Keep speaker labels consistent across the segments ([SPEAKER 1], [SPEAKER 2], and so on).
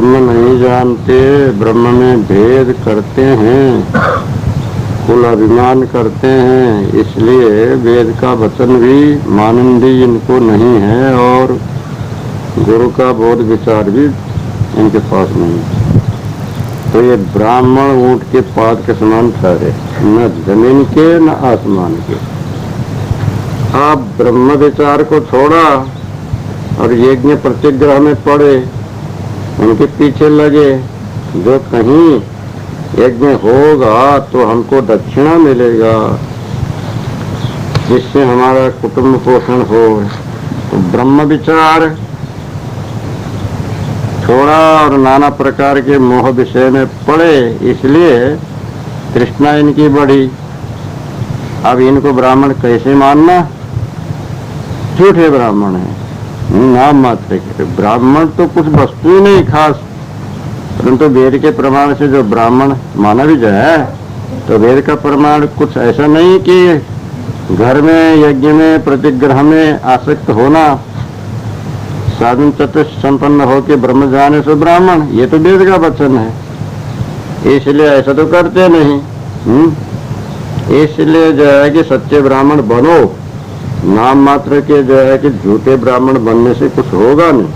[SPEAKER 1] ब्रह्म नहीं जानते, ब्रह्म में भेद करते हैं, कुल अभिमान करते हैं, इसलिए वेद का वचन भी मानंदी इनको नहीं है और गुरु का बोध विचार भी इनके पास नहीं है। तो ये ब्राह्मण ऊंट के पाद के समान ठहरे, न जमीन के न आसमान के। आप ब्रह्म विचार को छोड़ा और यज्ञ प्रतिग्रह में पड़े, उनके पीछे लगे। जो कहीं यज्ञ होगा तो हमको दक्षिणा मिलेगा, जिससे हमारा कुटुंब पोषण हो। तो ब्रह्म विचार छोड़ा और नाना प्रकार के मोह विषय में पड़े, इसलिए तृष्णा इनकी बढ़ी। अब इनको ब्राह्मण कैसे मानना? झूठे ब्राह्मण है, नाम मात्र के। ब्राह्मण तो कुछ वस्तु ही नहीं खास, परंतु वेद के प्रमाण से जो ब्राह्मण माना भी जाए, तो वेद का प्रमाण कुछ ऐसा नहीं कि घर में यज्ञ में प्रतिग्रह में आसक्त होना, साधन चतुष्ट संपन्न हो के ब्रह्म जाने से ब्राह्मण, ये तो वेद का वचन है। इसलिए ऐसा तो करते नहीं। इसलिए जो है कि सच्चे ब्राह्मण बनो, नाम मात्र के जो है कि झूठे ब्राह्मण बनने से कुछ होगा नहीं।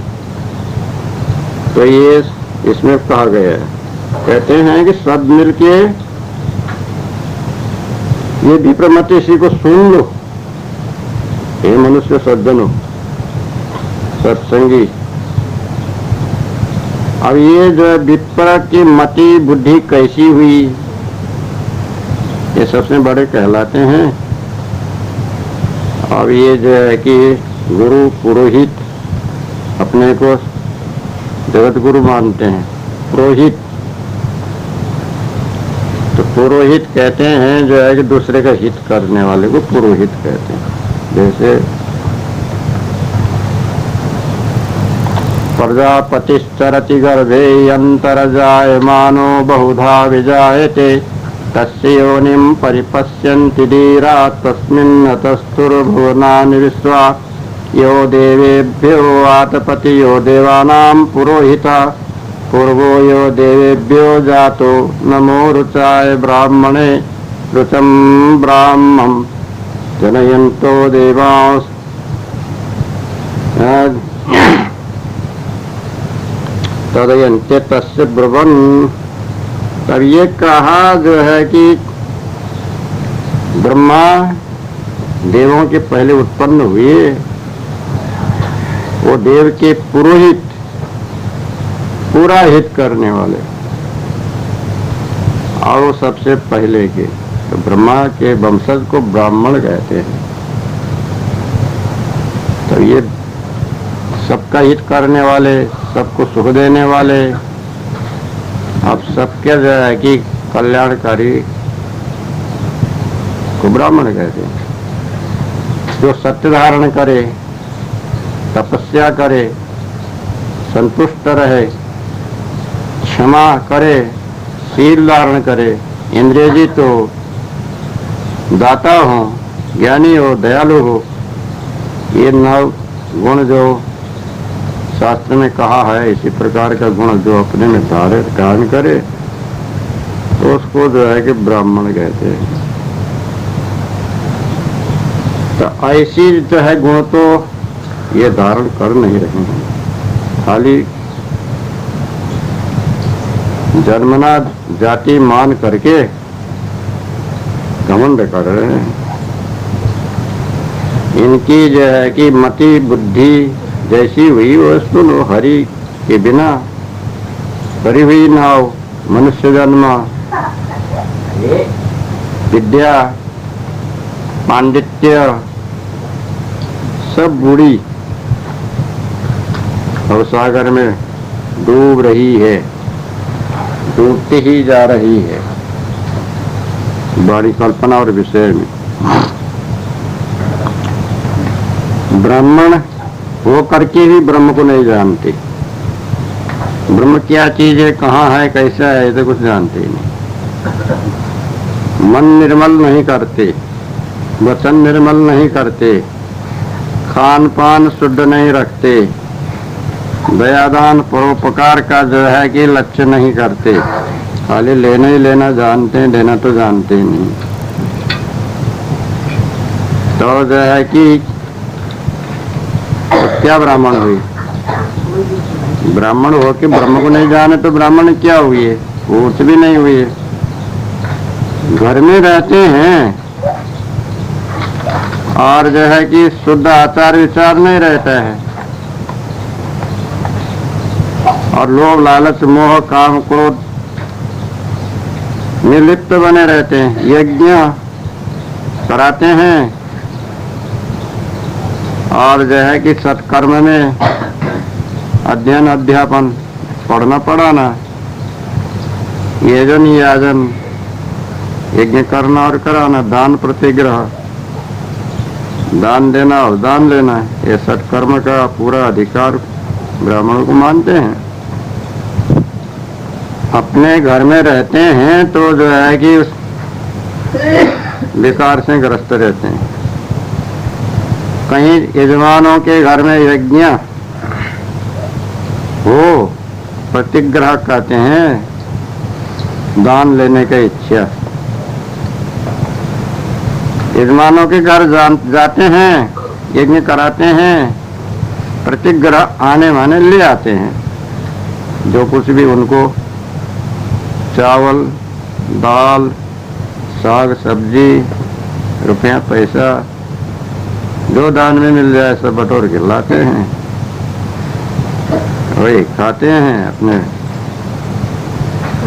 [SPEAKER 1] तो ये इसमें कहा गया है, कहते हैं कि सब मिलके ये विप्रमत इसी को सुन लो, हे मनुष्य सज्जनों सत्संगी। अब ये जो है विप्र की मति बुद्धि कैसी हुई, ये सबसे बड़े कहलाते हैं। अब ये जो है कि गुरु पुरोहित अपने को जगत गुरु मानते हैं, पुरोहित। तो पुरोहित कहते हैं जो है कि दूसरे का हित करने वाले को पुरोहित कहते हैं। जैसे प्रजापतिश्चरति गर्भे अंतर्जायमानो बहुधा विजायते, तस्य योनिं परिपश्यन्ति धीरा तस्मिन्नतस्तुर्भुवनानि विश्वा, यो देवेभ्यो आतपति यो देवानां पुरोहिता, पूर्वो यो देवेभ्यो जातो नमो रुचाय ब्राह्मणे रुचं ब्राह्मं जनयन्तो देवांस तदयन्ते तस्य ब्रुवन्। तब ये कहा जो है कि ब्रह्मा देवों के पहले उत्पन्न हुए, वो देव के पुरोहित, पूरा हित करने वाले, और वो सबसे पहले के। तो ब्रह्मा के वंशज को ब्राह्मण कहते हैं। तो ये सबका हित करने वाले, सबको सुख देने वाले, अब सबके जो है कि कल्याणकारी को ब्राह्मण कहते हैं। जो सत्य धारण करे, तपस्या करे, संतुष्ट रहे, क्षमा करे, शील धारण करे, इंद्रियजित हो, दाता हो, ज्ञानी हो, दयालु हो, ये 9 गुण जो शास्त्र में कहा है, इसी प्रकार का गुण जो अपने में धारण करे, तो उसको जो है कि ब्राह्मण कहते हैं। तो ऐसी जो है गुण तो ये धारण कर नहीं रहे हैं, खाली जन्मना जाति मान करके घमंड कर रहे हैं। इनकी जो है कि मति बुद्धि जैसी हुई वो सुनो, हरि के बिना करी हुई नाव, मनुष्य जन्म, विद्या पांडित्य सब बूढ़ी और सागर में डूब रही है, डूबती ही जा रही है। बड़ी कल्पना और विषय में ब्राह्मण वो करके भी ब्रह्म को नहीं जानते। ब्रह्म क्या चीज है, कहाँ है, कैसा है, तो कुछ जानते ही नहीं। मन निर्मल नहीं करते, वचन निर्मल नहीं करते, खान पान शुद्ध नहीं रखते, दयादान परोपकार का जो है कि लक्ष्य नहीं करते, खाली लेना ही लेना जानते हैं, देना तो जानते ही नहीं। तो जो है कि क्या ब्राह्मण हुई? ब्राह्मण हो कि ब्रह्म को नहीं जाने तो ब्राह्मण क्या हुई है? कुछ भी नहीं हुई है। घर में रहते हैं और जो है कि शुद्ध आचार विचार नहीं रहता है और लोभ लालच मोह काम क्रोध निर्लिप्त बने रहते हैं। यज्ञ कराते हैं और जो है कि सत्कर्म में अध्ययन अध्यापन, पढ़ना पढ़ाना, यजन याजन, यज्ञ करना और कराना, दान प्रतिग्रह, दान देना और दान लेना, ये सत्कर्म का पूरा अधिकार ब्राह्मणों को मानते हैं। अपने घर में रहते हैं तो जो है कि उस विकार से ग्रस्त रहते हैं। कहीं यजमानों के घर में यज्ञ हो, प्रतिग्रह कहते हैं, दान लेने की इच्छा। यजमानों के घर जाते हैं, यज्ञ कराते हैं, प्रतिग्रह आने माने ले आते हैं। जो कुछ भी उनको चावल दाल साग सब्जी रुपया पैसा जो दान में मिल जाए सब बटोर के लाते हैं, वही खाते हैं, अपने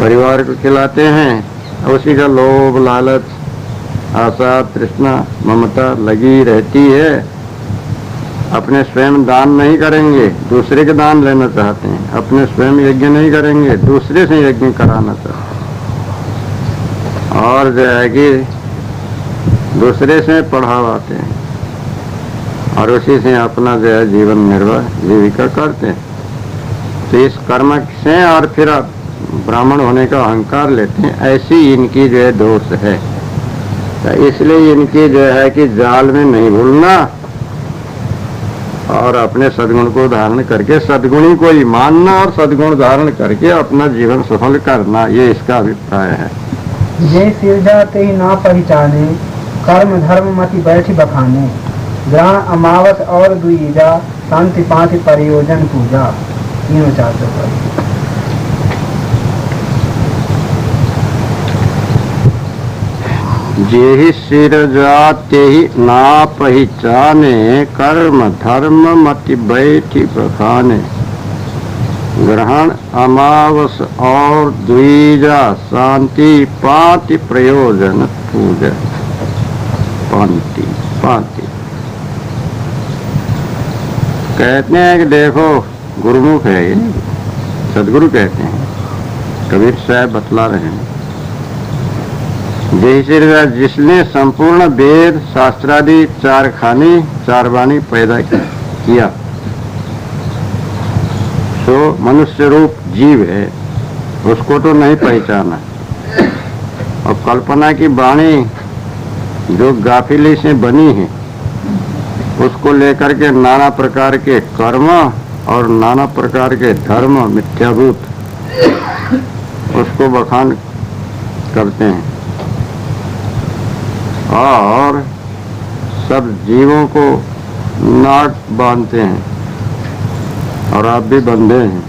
[SPEAKER 1] परिवार को खिलाते हैं। उसी का लोभ लालच आशा तृष्णा ममता लगी रहती है। अपने स्वयं दान नहीं करेंगे, दूसरे के दान लेना चाहते हैं। अपने स्वयं यज्ञ नहीं करेंगे, दूसरे से यज्ञ कराना चाहते हैं। और जो है कि दूसरे से पढ़ावाते हैं और उसी से अपना जो है जीवन निर्वाह जीविका करते हैं। तो इस कर्म से और फिर ब्राह्मण होने का अहंकार लेते हैं। ऐसी इनकी जो है दोष है। तो इसलिए इनकी जो है कि जाल में नहीं भूलना और अपने सद्गुण को धारण करके सद्गुणी को ही मानना और सद्गुण धारण करके अपना जीवन सफल करना, ये इसका अभिप्राय है।
[SPEAKER 2] जे सिर जाते ही ना पहचाने, कर्म धर्म मति बैठी बखाने, ग्रहण अमावस और द्विजा, शांति पांति परियोजन पूजा। तीनों चार पर
[SPEAKER 1] जेहि सिर जाते ही ना पहचाने, कर्म धर्म मति बैठी बखाने, ग्रहण अमावस और द्विजा, शांति पाति प्रयोजन पूजा। पांति पाति कहते हैं कि देखो गुरुमुख है ये, सदगुरु कहते हैं, कबीर साहब बतला रहे हैं। जैसे जिसने संपूर्ण वेद शास्त्रादि चार खानी चार वाणी पैदा किया, तो मनुष्य रूप जीव है, उसको तो नहीं पहचाना। और कल्पना की वाणी जो गाफिली से बनी है, उसको लेकर के नाना प्रकार के कर्म और नाना प्रकार के धर्म मिथ्याभूत उसको बखान करते हैं और सब जीवों को नाक बांधते हैं। और आप भी बंधे हैं,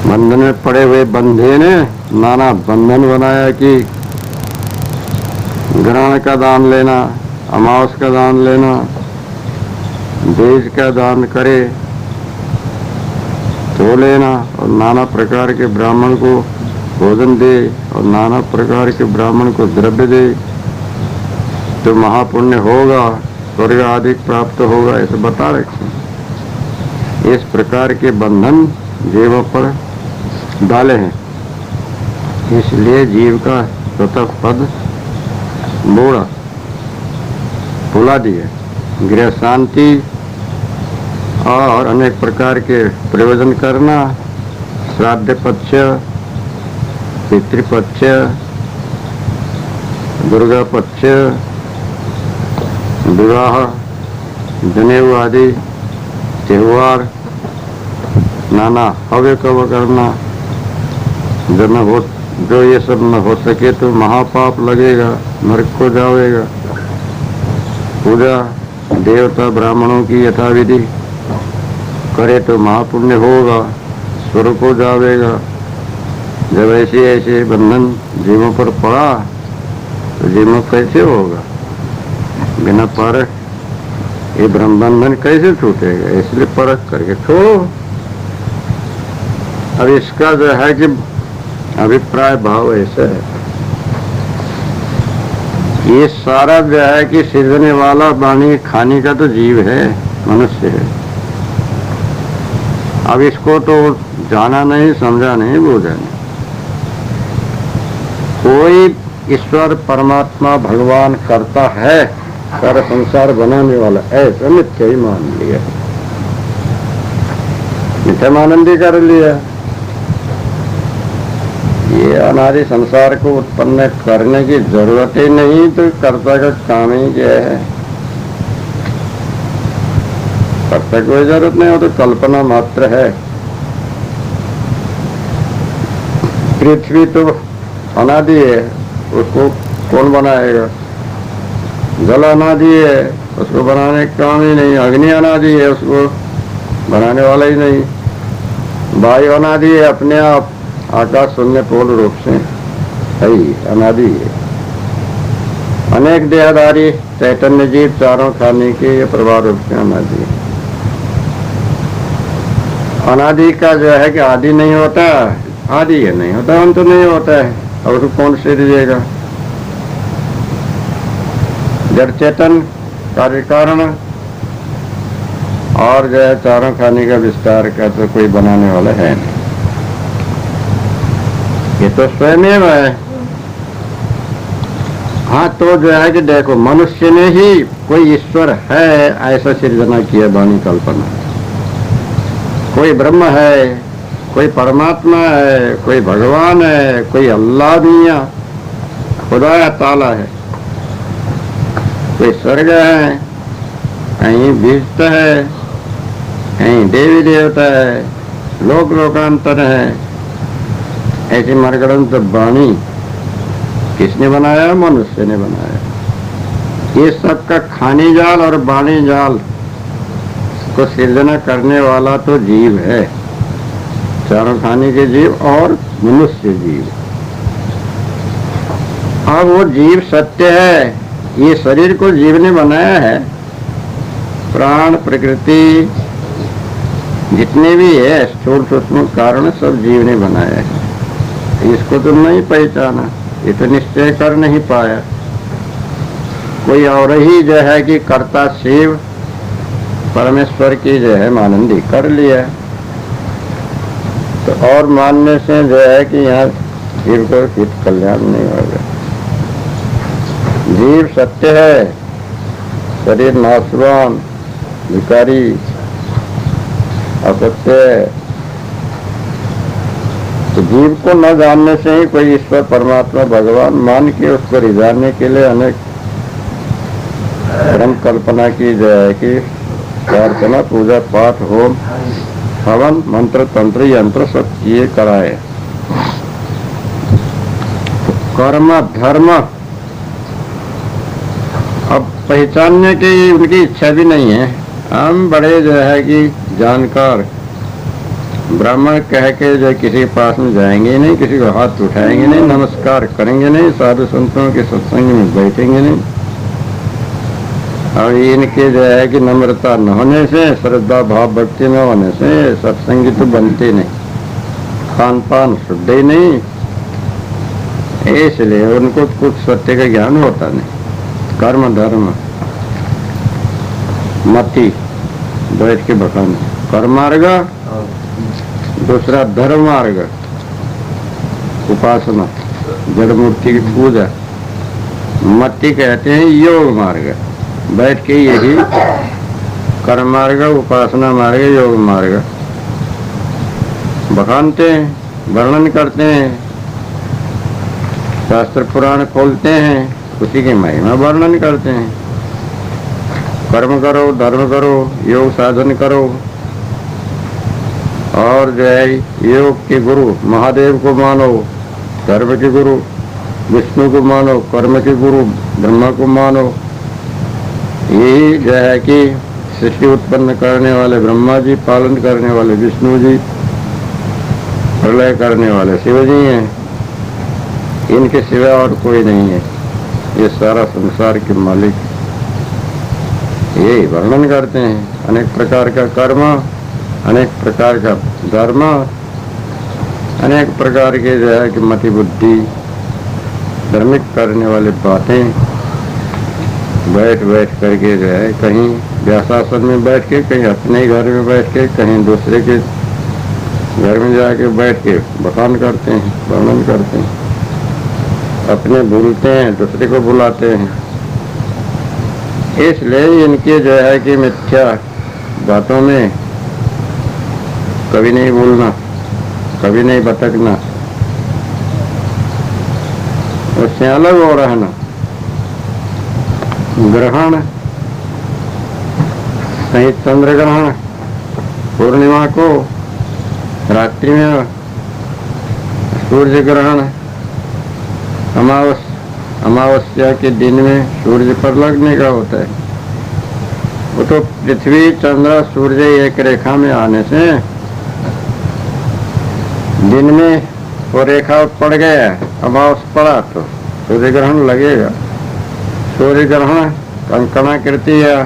[SPEAKER 1] बंधन में पड़े हुए बंधे ने नाना बंधन बनाया कि ग्रहण का दान लेना, अमावस का दान लेना, देश का दान करे तो लेना, और नाना प्रकार के ब्राह्मण को भोजन दे और नाना प्रकार के ब्राह्मण को द्रव्य दे तो महापुण्य होगा, स्वर्ग आदि प्राप्त होगा, ऐसे बता रखे। इस प्रकार के बंधन जीवों पर डाले हैं, इसलिए जीव का स्वतः पद मोड़ा भुला दिया। गृह शांति और अनेक प्रकार के प्रयोजन करना, श्राद्ध पक्ष, पितृपक्ष, दुर्गा पक्ष, विवाह, जनेऊ आदि त्योहार, नाना हव्य कव करना, जब न हो, जो ये सब न हो सके तो महापाप लगेगा, नरक को जाएगा। पूजा देवता ब्राह्मणों की यथाविधि करे तो महापुण्य होगा, स्वर्ग को जाएगा। जब ऐसे ऐसे बंधन जीवों पर पड़ा तो जीवों कैसे होगा? बिना परख ये ब्रह्म बंधन कैसे छूटेगा? इसलिए परख करके छोड़ो। अब इसका जो है कि अभिप्राय भाव ऐसा है, ये सारा जो है कि सृजने वाला वाणी खाने का तो जीव है, मनुष्य है। अब इसको तो जाना नहीं, समझा नहीं, बूझा नहीं। कोई ईश्वर परमात्मा भगवान करता है, सारा संसार बनाने वाला, ऐसा मिथ्या ही मान लिया, मिथ्या मानंदी कर लिया। ये अनादि संसार को उत्पन्न करने की जरूरत ही नहीं, तो कर्ता का काम ही क्या है? कर्ता की कोई जरूरत नहीं हो, तो कल्पना मात्र है। पृथ्वी तो अनादि है, उसको कौन बनाएगा? जल अनादि है, उसको बनाने का काम ही नहीं। अग्नि अनादि है, उसको बनाने वाला ही नहीं। वायु अनादि है, अपने आप आकाश शून्य पूर्ण रूप से है ही, अनादि है। अनेक देहधारी चैतन्य जीव चारों खाने के ये प्रभाव रूप से अनादि है। अनादि का जो है कि आदि नहीं होता, आदि है नहीं होता, अंत नहीं होता है। और उसको कौन से दीजिएगा? जड़ चेतन कार्य कारण और जो है चारों खाने का विस्तार का तो कोई बनाने वाला है नहीं, ये तो स्वयं है। हाँ, तो जो है कि देखो, मनुष्य ने ही कोई ईश्वर है ऐसा सृजना किया, वाणी कल्पना। कोई ब्रह्म है, कोई परमात्मा है, कोई भगवान है, कोई अल्लाह मियां खुदा ताला है, कोई स्वर्ग है, कहीं विष्ट है, कहीं देवी देवता है, लोक लोकांतर है। ऐसी मरगड़ंत वाणी किसने बनाया? मनुष्य ने बनाया। ये सब का खानी जाल और वाणी जाल को सृजना करने वाला तो जीव है, चारों खाने के जीव और मनुष्य जीव। अब वो जीव सत्य है, ये शरीर को जीव ने बनाया है। प्राण प्रकृति जितने भी है स्थूल सूक्ष्म कारण सब जीव ने बनाया है। इसको तो नहीं पहचाना, ये तो निश्चय कर नहीं पाया। कोई और ही जो है कि कर्ता शिव परमेश्वर की जो है मानंदी कर लिया, तो और मानने से जो है कि यहाँ जीव को हित कल्याण नहीं होगा। जीव सत्य है, शरीर नाशवान भिकारी असत्य है। तो जीव को न जानने से ही कोई ईश्वर परमात्मा भगवान मान के उसको रिझाने के लिए अनेक धर्म कल्पना की जाए कि प्रार्थना पूजा पाठ होम हवन मंत्र तंत्र यंत्र सब किए कराए। तो कर्म धर्म अब पहचानने की उनकी इच्छा भी नहीं है। हम बड़े जो है कि जानकार ब्राह्मण कह के जो किसी के पास में जाएंगे नहीं, किसी को हाथ उठाएंगे नहीं, नमस्कार करेंगे नहीं, साधु संतों के सत्संग में बैठेंगे नहीं। और इनके जो है कि नम्रता न होने से, श्रद्धा भाव भक्ति न होने से सत्संगी तो बनते नहीं, खान पान शुद्ध ही नहीं, इसलिए उनको कुछ सत्य का ज्ञान होता नहीं। कर्म धर्म मति बैठ के बखान, कर्म मार्ग दूसरा धर्म मार्ग, उपासना जड़ मूर्ति की पूजा, मति कहते हैं योग मार्ग। बैठ के यही कर्म मार्ग उपासना मार्ग योग मार्ग बखानते हैं, वर्णन करते हैं, शास्त्र पुराण खोलते हैं, उसी की महिमा वर्णन करते हैं। कर्म करो, धर्म करो, योग साधन करो, और जो है योग के गुरु महादेव को मानो, धर्म के गुरु विष्णु को मानो, कर्म के गुरु ब्रह्मा को मानो। यही जो है कि सृष्टि उत्पन्न करने वाले ब्रह्मा जी, पालन करने वाले विष्णु जी, प्रलय करने वाले शिव जी हैं। इनके सिवा और कोई नहीं है। ये सारा संसार के मालिक यही वर्णन करते हैं। अनेक प्रकार का कर्म, अनेक प्रकार का धर्म, अनेक प्रकार के जो है कि मति बुद्धि धार्मिक करने वाली बातें बैठ बैठ करके जो है कहीं व्यासासन में बैठ के, कहीं अपने घर में बैठ के, कहीं दूसरे के घर में जाके बैठ के बखान करते हैं, वर्णन करते हैं। अपने भूलते हैं, दूसरे को बुलाते हैं। इसलिए इनके जो है कि मिथ्या बातों में कभी नहीं भूलना, कभी नहीं भटकना, उससे अलग हो रहना। ग्रहण, कहीं चंद्र ग्रहण पूर्णिमा को, रात्रि में सूर्य ग्रहण अमावस्या के दिन में सूर्य पर लगने का होता है। वो तो पृथ्वी चंद्र सूर्य एक रेखा में आने से दिन में वो रेखा पड़ गया, अमावस पड़ा तो सूर्य ग्रहण लगेगा। सूर्य ग्रहण कंकणाकृति या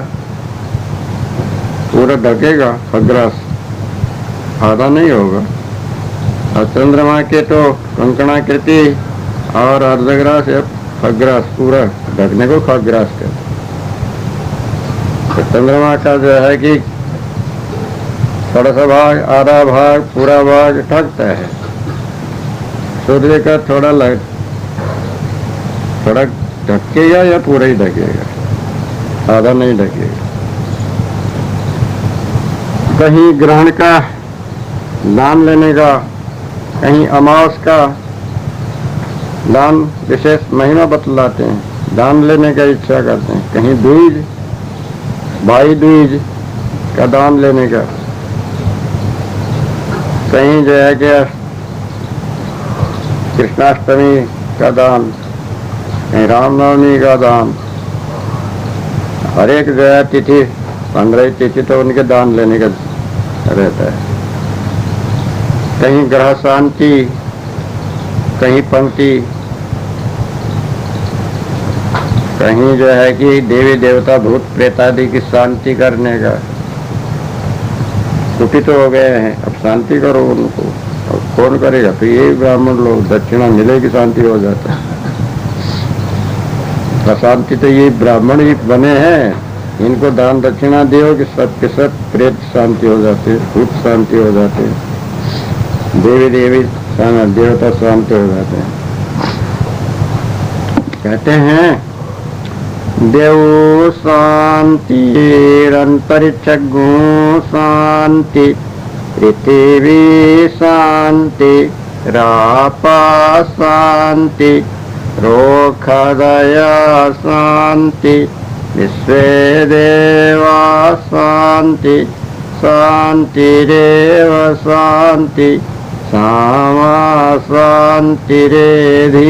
[SPEAKER 1] पूरा ढकेगा, खग्रास आधा नहीं होगा। और चंद्रमा के तो कंकणाकृति और अर्धग्रास या खग्रास पूरा ढकने को खग्रास कहते। तो चंद्रमा का जो है कि थोड़ा सा भाग, आधा भाग, पूरा भाग ढकता है। सूर्य का थोड़ा ढकेगा या पूरा ही ढकेगा, आधा नहीं ढकेगा। कहीं ग्रहण का दान लेने का, कहीं अमावस का दान विशेष महिमा बतलाते हैं, दान लेने का इच्छा करते हैं। कहीं दूज, भाई दूज का दान लेने का, कहीं जो है कि कृष्णाष्टमी का दान, कहीं रामनवमी का दान। हर एक जो है तिथि, 15 तिथि तो उनके दान लेने का रहता है। कहीं ग्रह शांति, कहीं पंक्ति, कहीं जो है कि देवी देवता भूत प्रेत आदि की शांति करने का। दुखी तो हो गए हैं, अब शांति करो उनको। अब कौन करेगा? तो ये ब्राह्मण लोग, दक्षिणा मिलेगी शांति हो जाता है। अशांति तो ये ब्राह्मण ही बने हैं, इनको दान दक्षिणा दियो कि सब के सब प्रेत शांति हो जाते, भूत शांति हो जाते, देवी देवता शांति हो जाते हैं। कहते हैं देव शांति, अंतरिक्ष गो शांति, पृथ्वी शांति, रापा शांति, रोखदया शांति, विश्वे देवा शांति, शांतिरेव शांति, सामा शांतिरेधि।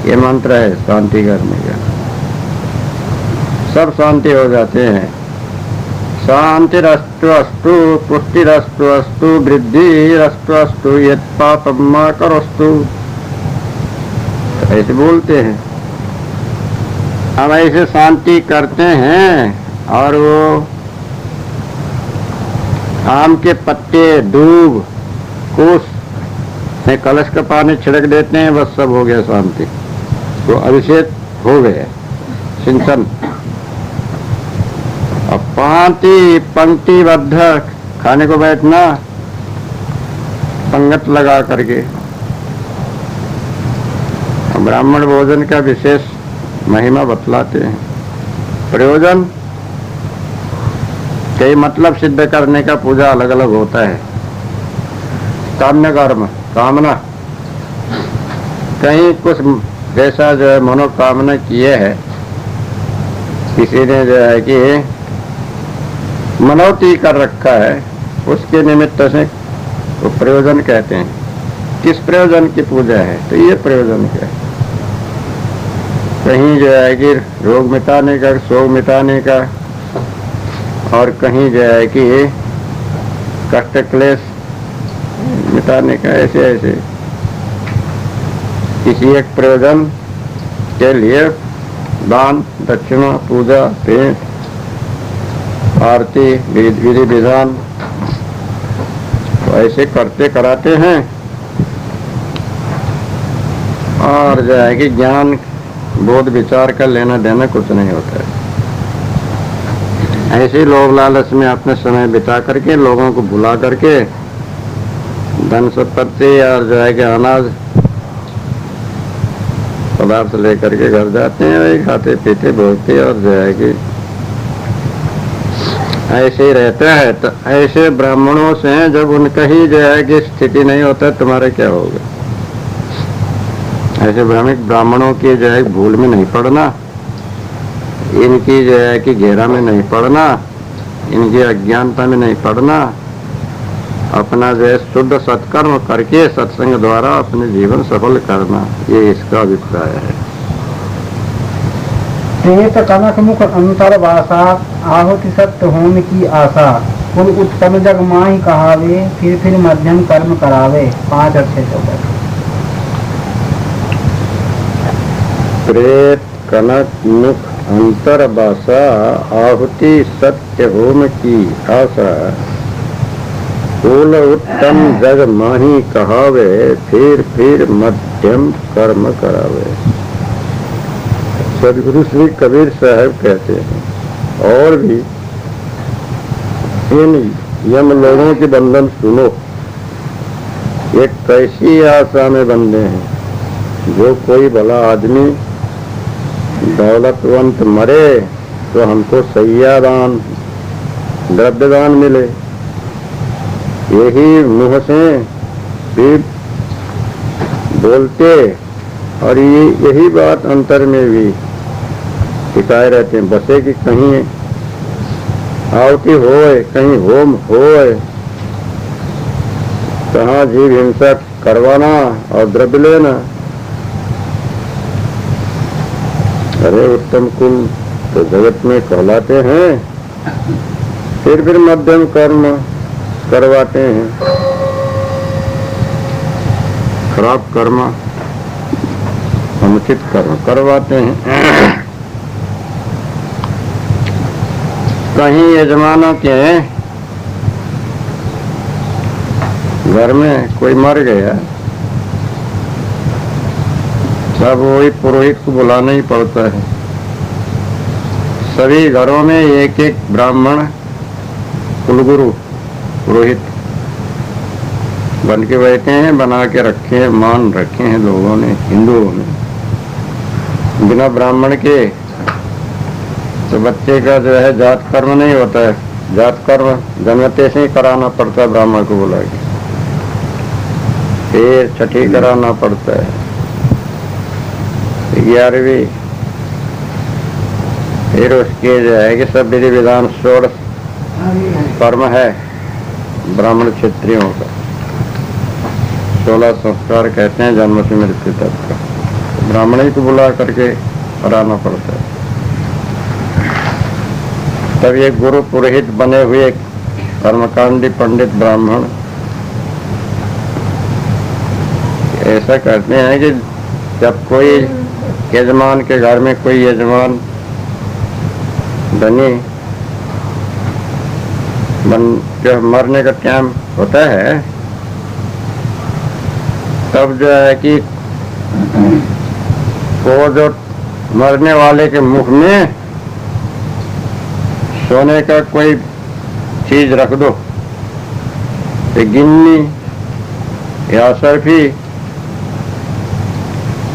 [SPEAKER 1] ये मंत्र है शांति करने का। सब शांति हो जाते हैं। शांतिरस्तु अस्तु, पुष्टिरस्तु अस्तु, वृद्धिरस्तु अस्तु, यत् पापं मा करोस्तु। ऐसे बोलते हैं। हम ऐसे शांति करते हैं और वो आम के पत्ते, दूब, कुश में कलश का पानी छिड़क देते हैं, बस सब हो गया शांति। तो अभिषेक हो गया, सिंचन। अब पंक्तिबद्ध खाने को बैठना, पंगत लगा करके। ब्राह्मण भोजन का विशेष महिमा बतलाते हैं। प्रयोजन कई मतलब सिद्ध करने का पूजा अलग अलग होता है। काम्य कर्म, कामना, कहीं कुछ जैसा जो है मनोकामना किए है, किसी ने जो है कि मनौती कर रखा है उसके निमित्त से वो प्रयोजन कहते हैं। किस प्रयोजन की पूजा है? तो ये प्रयोजन क्या है? कहीं जो है कि रोग मिटाने का, शोक मिटाने का, और कहीं जो है कि कष्ट क्लेश मिटाने का। ऐसे ऐसे किसी एक प्रयोजन के लिए दान, दक्षिणा, पूजा, भेंट, आरती, विधि विधान तो ऐसे करते कराते हैं। और जो है कि ज्ञान बोध विचार का लेना देना कुछ नहीं होता है। ऐसे लोभ लालच में अपने समय बिता करके, लोगों को भुला करके धन संपत्ति और जो है कि अनाज पदार्थ लेकर के घर जाते हैं, वही खाते पीते भोगते और जो है कि ऐसे ही रहता है। तो ऐसे ब्राह्मणों से जब उनका ही जो है कि स्थिति नहीं होता, तुम्हारा क्या होगा? ऐसे ब्राह्मणों की जो है भूल में नहीं पड़ना, इनकी जो है कि घेरा में नहीं पड़ना, इनकी अज्ञानता में नहीं पड़ना, अपना जो है शुद्ध सत्कर्म करके सत्संग द्वारा अपने जीवन सफल करना, ये इसका अभिप्राय है।
[SPEAKER 2] प्रेत कनक मुख अंतर वासा, आहुति सत्य होम की आशा, कुल उत्तम जग माही कहावे, फिर मध्यम कर्म करावे। 5 और 6 चौपट।
[SPEAKER 1] प्रेत कनक मुख अंतर बासा, आहुति सत्य होम की आशा, कुल उत्तम जग माही कहावे, फिर मध्यम कर्म करावे। सदगुरु श्री कबीर साहब कहते हैं, और भी इन यम लोगों के बंधन सुनो, ये कैसी आशा में बंधे हैं। जो कोई भला आदमी दौलतवंत मरे तो हमको सैया दान, द्रव्य दान मिले, यही मुंह से भी बोलते, और ये यही बात अंतर में भी टिकाए रहते हैं। बसे कि कहीं आहुति होए, कहीं होम होए, कहाँ जीव हिंसा करवाना और द्रव्य लेना। अरे उत्तम कुल तो जगत में कहलाते हैं, फिर मध्यम कर्म करवाते हैं, खराब कर्म अनुचित कर्म करवाते हैं। कहीं यजमानों के घर में कोई मर गया, तब वही पुरोहित को बुलाना ही पड़ता है। सभी घरों में एक एक ब्राह्मण कुलगुरु पुरोहित बन के बैठे हैं, बना के रखे हैं, मान रखे हैं लोगों ने, हिंदुओं ने। बिना ब्राह्मण के तो बच्चे का जो है जात कर्म नहीं होता है। जात कर्म जन्मते से ही कराना पड़ता है, ब्राह्मण को बुला के, फिर छठी कराना पड़ता है, 11वीं, फिर उसके जो है कि सब विधि विधान 16 कर्म है ब्राह्मण क्षत्रियों का। 16 संस्कार कहते हैं जन्म से मृत्यु तक का, ब्राह्मण ही को बुला करके कराना पड़ता है। तब ये गुरु पुरोहित बने हुए कर्मकांडी पंडित ब्राह्मण ऐसा करते हैं कि जब कोई यजमान के घर में कोई यजमान धनी जब मरने का टाइम होता है, तब जो है कि वो जो मरने वाले के मुख में सोने का कोई चीज रख दो, एक गिन्नी या सरफी,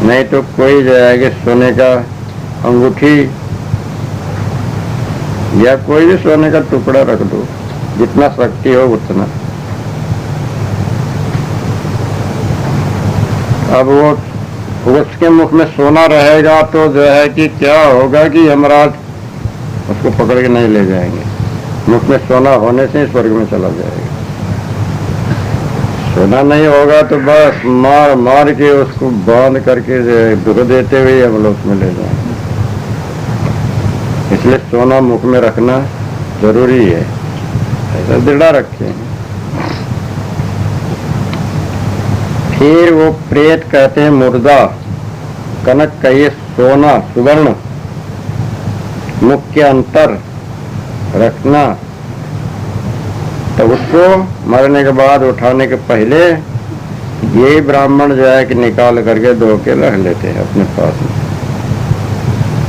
[SPEAKER 1] नहीं तो कोई जो है कि सोने का अंगूठी या कोई भी सोने का टुकड़ा रख दो, जितना शक्ति हो उतना। अब वो उसके मुख में सोना रहेगा तो जो है कि क्या होगा कि यमराज उसको पकड़ के नहीं ले जाएंगे। मुख में सोना होने से स्वर्ग में चला जाएगा। सोना नहीं होगा तो बस मार मार के उसको बांध करके जो है दुख देते हुए हम लोग में ले जाएंगे। इसलिए सोना मुख में रखना जरूरी है, ऐसा दृढ़ रखें। फिर वो प्रेत कहते हैं मुर्दा, कनक कहिए सोना सुवर्ण, मुख के अंतर रखना। तो उसको मरने के बाद उठाने के पहले ये ब्राह्मण जो है कि निकाल करके धो के रख लेते हैं अपने पास में,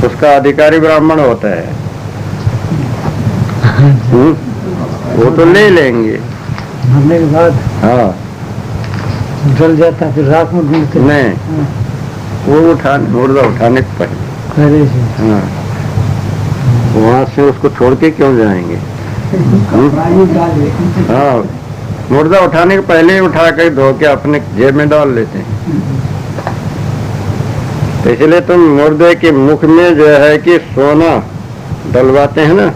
[SPEAKER 1] उसका अधिकारी ब्राह्मण होता है। वो तो ले लेंगे
[SPEAKER 2] मरने के बाद।
[SPEAKER 1] हाँ
[SPEAKER 2] जल जाता फिर राख में ढूंढते
[SPEAKER 1] नहीं, वो मुर्दा उठाने के पहले। हाँ, वहां से उसको छोड़ के क्यों जाएंगे? हाँ, मुर्दा उठाने के पहले ही उठा कर धो के अपने जेब में डाल लेते हैं। तो इसलिए तुम मुर्दे के मुख में जो है कि सोना डलवाते हैं ना,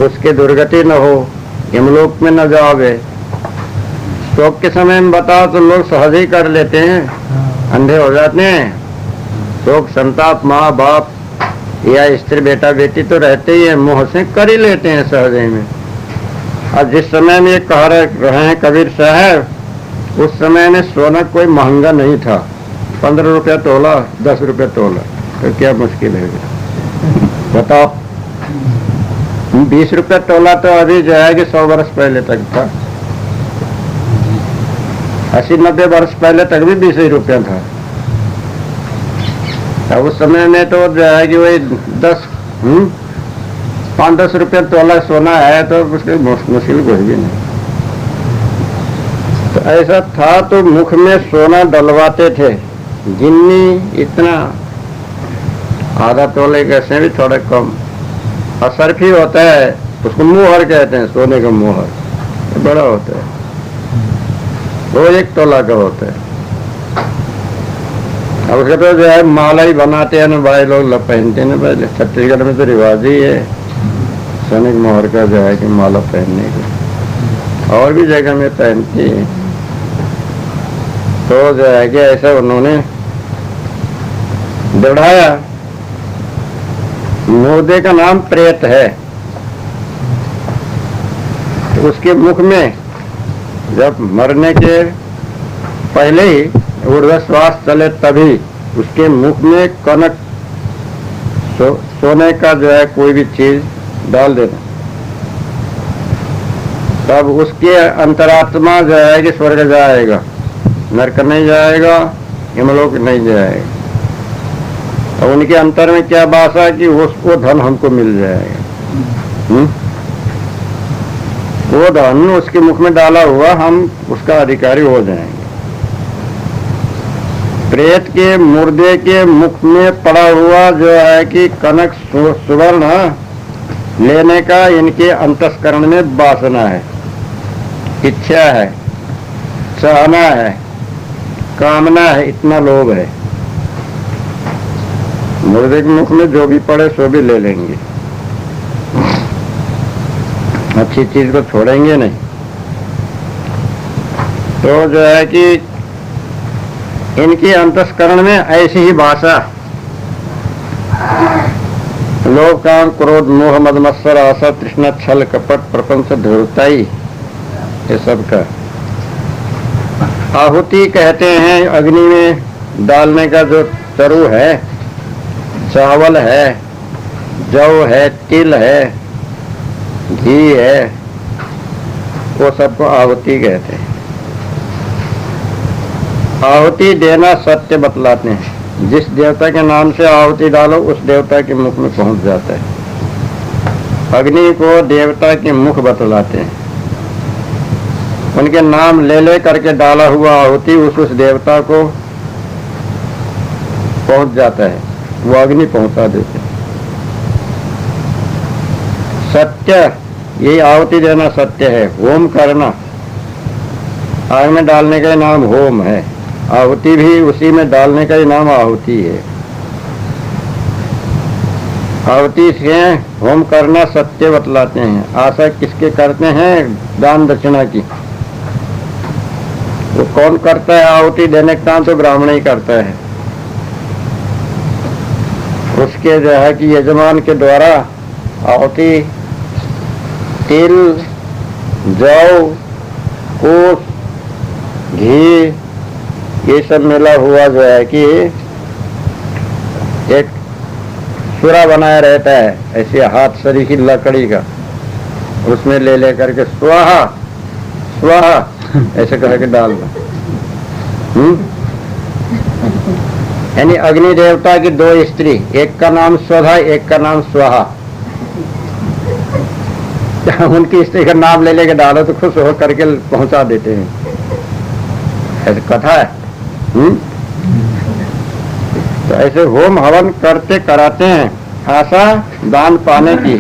[SPEAKER 1] उसके दुर्गति न हो, यमलोक में न जावे। शोक के समय में बताओ तो लोग सहज ही कर लेते हैं, अंधे हो जाते हैं। शोक संताप माँ बाप या स्त्री बेटा बेटी तो रहते ही है, मुंह से कर ही लेते हैं सहज में। और जिस समय में ये कह रहे हैं कबीर साहब, उस समय में सोना कोई महंगा नहीं था, 15 रुपया तोला 10 रुपया तोला, तो क्या मुश्किल है बताओ। 20 रुपया तोला तो अभी जो है कि 100 वर्ष पहले तक था, 80-90 वर्ष पहले तक भी 20 ही रुपया था। अब उस समय में तो जो है कि वही 5-10 रुपया तोला सोना है तो उसकी मुश्किल कुछ भी नहीं। तो ऐसा था, तो मुख में सोना डलवाते थे। गिन्नी इतना आधा तोले कैसे भी थोड़ा कम, और सर्फी होता है, उसको मुहर कहते हैं, सोने का मुहर बड़ा होता है, वो 1 तोला का होता है। अब उसका तो जो है माला ही बनाते हैं ना, बड़े लोग पहनते हैं ना, पहले छत्तीसगढ़ में तो रिवाज ही है सोने के मोहर का जो है कि माला पहनने का, और भी जगह में पहनती है। तो जो है कि ऐसा उन्होंने दृढ़ाया। मुर्दे का नाम प्रेत है, तो उसके मुख में जब मरने के पहले ही ऊर्ध्व श्वास चले तभी उसके मुख में कनक सोने का जो है कोई भी चीज डाल देना, तब उसके अंतरात्मा जो है कि स्वर्ग जाएगा, नरक नहीं जाएगा, यमलोक नहीं जाएगा। और उनके अंतर में क्या बासा कि वो धन हमको मिल जाएगा। वो धन उसके मुख में डाला हुआ हम उसका अधिकारी हो जाएंगे। प्रेत के मुर्दे के मुख में पड़ा हुआ जो है कि कनक सुवर्ण लेने का इनके अंतस्करण में वासना है, इच्छा है, चाहना है, कामना है, इतना लोभ है। मुर्दे के मुख में जो भी पड़े सो भी ले लेंगे, अच्छी चीज को छोड़ेंगे नहीं। तो जो है कि इनके अंतस्करण में ऐसी ही भाषा, लोभ काम क्रोध मोह मद मत्सर आशा तृष्णा छल कपट प्रपंच धूर्ताई, ये सब का आहुति कहते हैं। अग्नि में डालने का जो चरु है, चावल है, जौ है, तिल है, घी है, वो सबको आहुति कहते हैं। आहुति देना सत्य बतलाते हैं। जिस देवता के नाम से आहुति डालो उस देवता के मुख में पहुंच जाता है। अग्नि को देवता के मुख बतलाते हैं। उनके नाम ले ले करके डाला हुआ आहुति उस देवता को पहुंच जाता है, वो अग्नि पहुंचा देते हैं। सत्य, यही आहुति देना सत्य है। होम करना, आग में डालने का नाम होम है, आहुति भी उसी में डालने का ही नाम आहुति है। आहुति से होम करना सत्य बतलाते हैं। आशा किसके करते हैं? दान दक्षिणा की। तो कौन करता है आहुति देने का काम? तो ब्राह्मण ही करता है। उसके जो है कि यजमान के द्वारा आहुति तिल, जौ, कुश, घी ये सब मिला हुआ जो है कि एक सुरा बनाया रहता है, ऐसे हाथ सरी की लकड़ी का, उसमें ले लेकर के स्वाहा स्वाहा ऐसे कह के डाल दो। यानी अग्नि देवता की दो स्त्री, एक का नाम स्वधा, एक का नाम स्वाहा। उनकी स्त्री का नाम ले लेके डालो तो खुश हो करके पहुंचा देते हैं, ऐसे कथा है। तो ऐसे होम हवन करते कराते हैं, आशा दान पाने की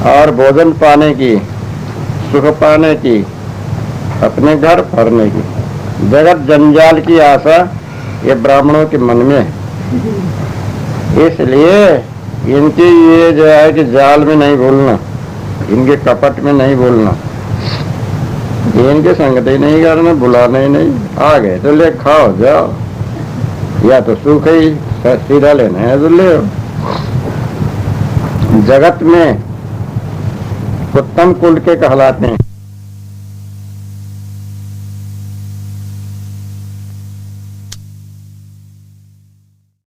[SPEAKER 1] और भोजन पाने की, सुख पाने की, अपने घर भरने की, जगत जंजाल की आशा ये ब्राह्मणों के मन में है। इसलिए इनकी ये जो है कि जाल में नहीं भूलना, इनके कपट में नहीं भूलना, इनके संगत ही नहीं करना, बुलाना ही नहीं। आ गए तो ले खाओ जाओ, या तो सुख ही सीधा लेना है तो ले। जगत में उत्तम कुल के कहलाते हैं।